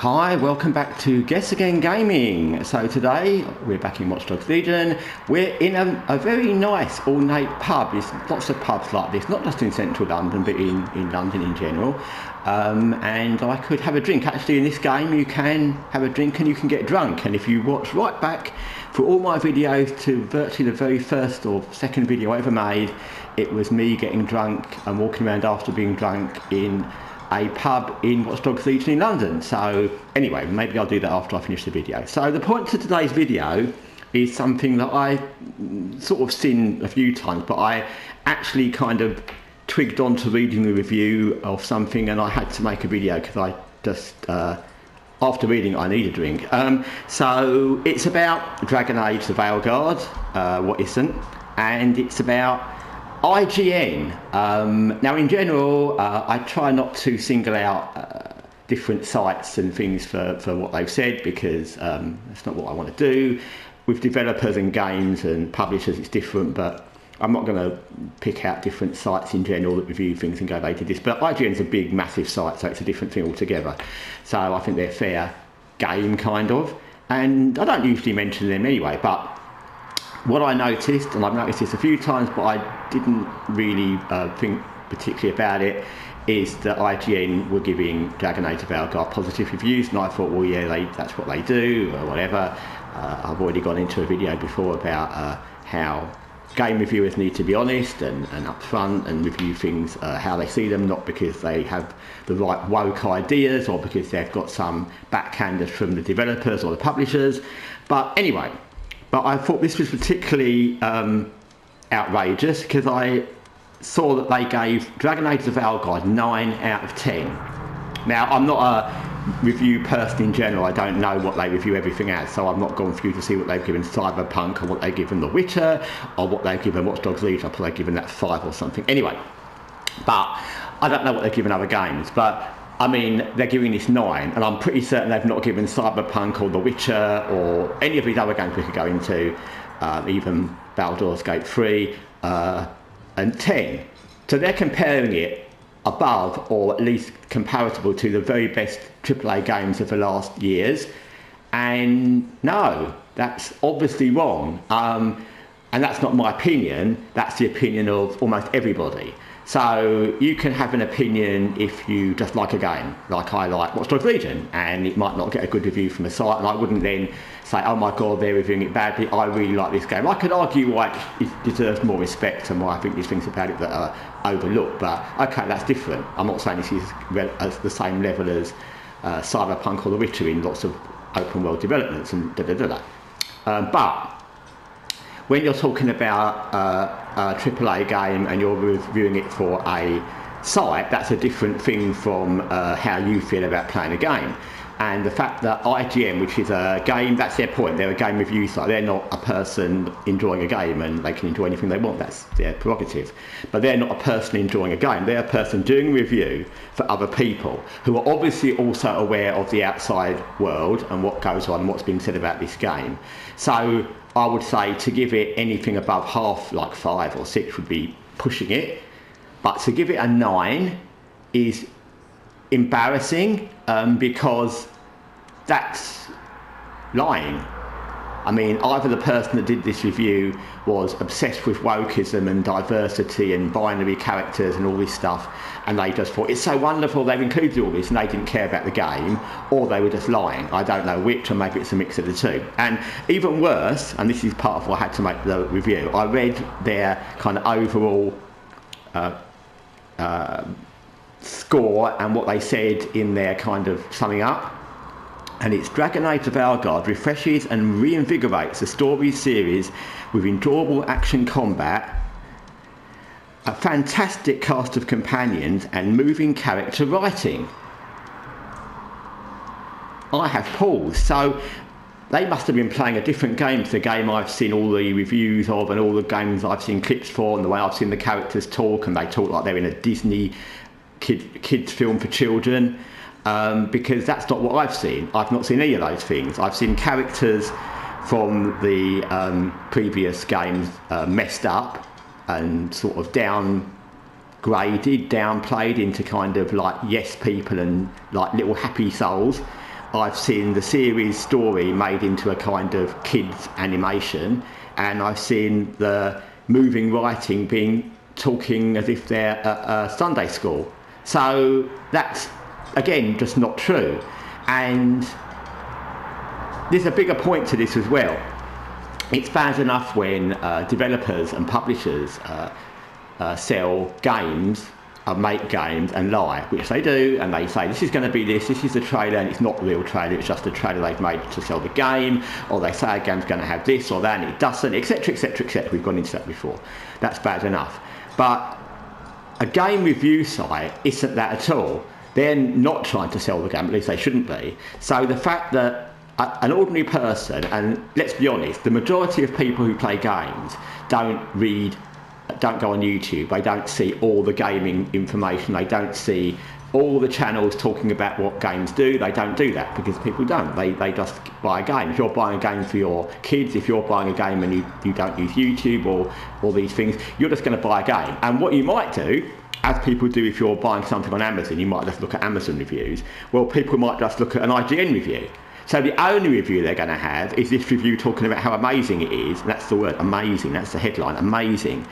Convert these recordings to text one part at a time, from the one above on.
Hi, welcome back to Guessagaingaming. So today we're back in Watch Dogs Legion. We're in a very nice ornate pub. There's lots of pubs like this, not just in central London, but in London in general. And I could have a drink. Actually, in this game you can have a drink and you can get drunk. And if you watch right back for all my videos to virtually the very first or second video I ever made, it was me getting drunk and walking around after being drunk in a pub in Watch Dogs Legion in London. So anyway, maybe I'll do that after I finish the video. So the point to today's video is something that I sort of seen a few times, but I actually kind of twigged on to reading a review of something and I had to make a video because I just, after reading it, I need a drink. So it's about Dragon Age The Veilguard, what isn't, and it's about IGN. Now in general, I try not to single out different sites and things for what they've said because that's not what I want to do. With developers and games and publishers it's different, but I'm not going to pick out different sites in general that review things and go, they did this. But IGN's a big, massive site, so it's a different thing altogether. So I think they're fair game, kind of. And I don't usually mention them anyway, but what I noticed, and I've noticed this a few times, but I didn't really think particularly about it, is that IGN were giving Dragon Age The Veilguard positive reviews, and I thought, well, yeah, that's what they do, or whatever. I've already gone into a video before about how game reviewers need to be honest and upfront and review things how they see them, not because they have the right woke ideas or because they've got some backhanders from the developers or the publishers. But anyway, but I thought this was particularly outrageous because I saw that they gave Dragon Age The Veilguard 9 out of 10. Now, I'm not a review person in general. I don't know what they review everything as, so I've not gone through to see what they've given Cyberpunk or what they've given The Witcher or what they've given Watch Dogs Legion. I thought they've given that 5 or something. Anyway, but I don't know what they've given other games, but I mean, they're giving this 9, and I'm pretty certain they've not given Cyberpunk or The Witcher or any of these other games we could go into, even Baldur's Gate 3, and 10. So they're comparing it above, or at least comparable to, the very best AAA games of the last years. And no, that's obviously wrong. And that's not my opinion, that's the opinion of almost everybody. So you can have an opinion if you just like a game, like I like Watch Dogs Legion, and it might not get a good review from a site, and I wouldn't then say, oh my god, they're reviewing it badly, I really like this game. I could argue why it deserves more respect and why I think there's things about it that are overlooked, but okay, that's different. I'm not saying this is at the same level as Cyberpunk or The Witcher in lots of open world developments and but when you're talking about a AAA game and you're reviewing it for a site, that's a different thing from how you feel about playing a game. And the fact that IGN, which is a game, that's their point, they're a game review site, they're not a person enjoying a game and they can enjoy anything they want, that's their prerogative. But they're not a person enjoying a game, they're a person doing a review for other people who are obviously also aware of the outside world and what goes on and what's being said about this game. So I would say to give it anything above half, like 5 or 6 would be pushing it, but to give it a 9 is embarrassing because that's lying. I mean, either the person that did this review was obsessed with wokeism and diversity and binary characters and all this stuff, and they just thought it's so wonderful they've included all this and they didn't care about the game, or they were just lying. I don't know which, or maybe it's a mix of the two. And even worse, and this is part of why I had to make the review, I read their kind of overall score and what they said in their kind of summing up. And it's Dragon Age The Veilguard refreshes and reinvigorates the story series with enjoyable action combat, a fantastic cast of companions and moving character writing. I have paused, so they must have been playing a different game to the game I've seen all the reviews of and all the games I've seen clips for and the way I've seen the characters talk, and they talk like they're in a Disney kids film for children. Because that's not what I've seen. I've not seen any of those things. I've seen characters from the previous games messed up and sort of downgraded, downplayed into kind of like yes people and like little happy souls. I've seen the series story made into a kind of kids animation, and I've seen the moving writing being talking as if they're at a Sunday school. So that's, again, just not true. And there's a bigger point to this as well. It's bad enough when developers and publishers sell games, make games and lie, which they do, and they say this is going to be this is the trailer, and it's not the real trailer, it's just a trailer they've made to sell the game, or they say a game's going to have this or that and it doesn't, etc, etc, etc. We've gone into that before. That's bad enough. But a game review site isn't that at all. They're not trying to sell the game, at least they shouldn't be. So the fact that an ordinary person, and let's be honest, the majority of people who play games don't go on YouTube, they don't see all the gaming information, they don't see all the channels talking about what games do, they don't do that because people don't. They just buy a game. If you're buying a game for your kids, if you're buying a game and you don't use YouTube or all these things, you're just going to buy a game. And what you might do, as people do if you're buying something on Amazon, you might just look at Amazon reviews. Well, people might just look at an IGN review. So the only review they're going to have is this review talking about how amazing it is. That's the word, amazing. That's the headline, amazing.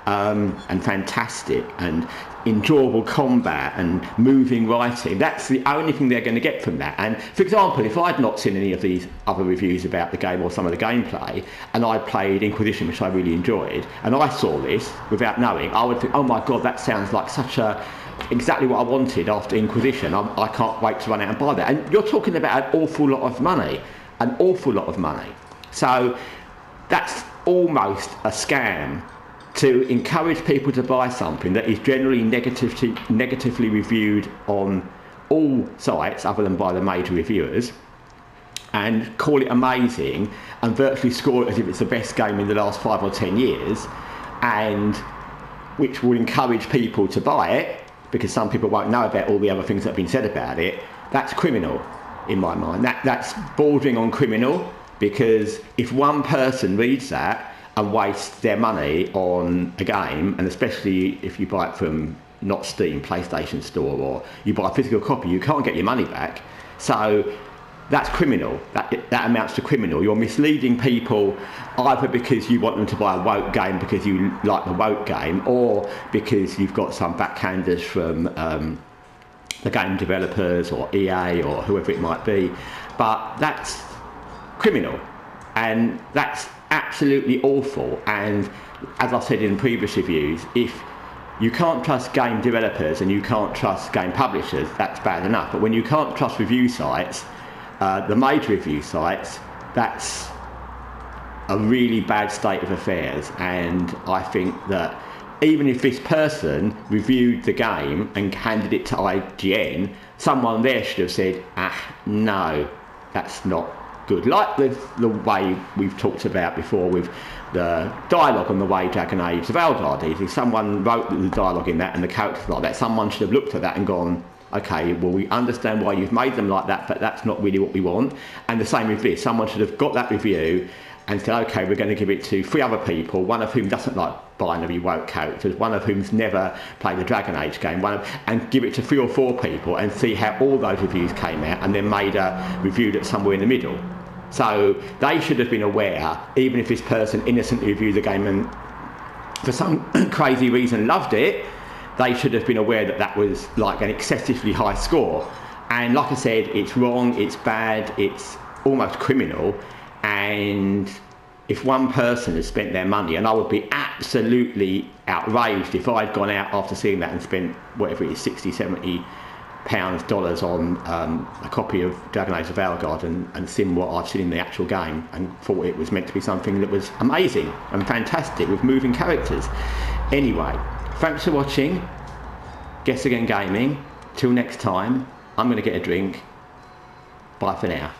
And fantastic and enjoyable combat and moving writing. That's the only thing they're going to get from that. And for example, if I'd not seen any of these other reviews about the game or some of the gameplay, and I played Inquisition, which I really enjoyed, and I saw this without knowing, I would think, oh my god, that sounds like exactly what I wanted after Inquisition. I can't wait to run out and buy that. And you're talking about an awful lot of money. So that's almost a scam to encourage people to buy something that is generally negatively reviewed on all sites other than by the major reviewers, and call it amazing and virtually score it as if it's the best game in the last 5 or 10 years, and which will encourage people to buy it because some people won't know about all the other things that have been said about it. That's criminal in my mind. That's bordering on criminal, because if one person reads that and waste their money on a game, and especially if you buy it from not Steam, PlayStation Store, or you buy a physical copy, you can't get your money back. So that's criminal. That amounts to criminal. You're misleading people either because you want them to buy a woke game because you like the woke game, or because you've got some backhanders from the game developers or EA or whoever it might be. But that's criminal, and that's absolutely awful. And as I said in previous reviews, if you can't trust game developers and you can't trust game publishers, that's bad enough. But when you can't trust review sites, the major review sites, that's a really bad state of affairs. And I think that even if this person reviewed the game and handed it to IGN, someone there should have said, no, that's not good. Like the way we've talked about before with the dialogue on the way Dragon Age The Veilguard is. If someone wrote the dialogue in that and the characters like that, someone should have looked at that and gone, okay, well, we understand why you've made them like that, but that's not really what we want. And the same with this. Someone should have got that review and said, okay, we're going to give it to 3 other people, one of whom doesn't like binary woke characters, one of whom's never played the Dragon Age game, and give it to 3 or 4 people and see how all those reviews came out, and then made a review that's somewhere in the middle. So they should have been aware, even if this person innocently reviewed the game and for some crazy reason loved it, they should have been aware that that was like an excessively high score. And like I said, it's wrong, it's bad, it's almost criminal. And if one person has spent their money, and I would be absolutely outraged if I'd gone out after seeing that and spent whatever it is, 60, 70 pounds, dollars on a copy of Dragon Age The Veilguard and seen what I've seen in the actual game and thought it was meant to be something that was amazing and fantastic with moving characters. Anyway, thanks for watching Guess Again Gaming. Till next time, I'm going to get a drink. Bye for now.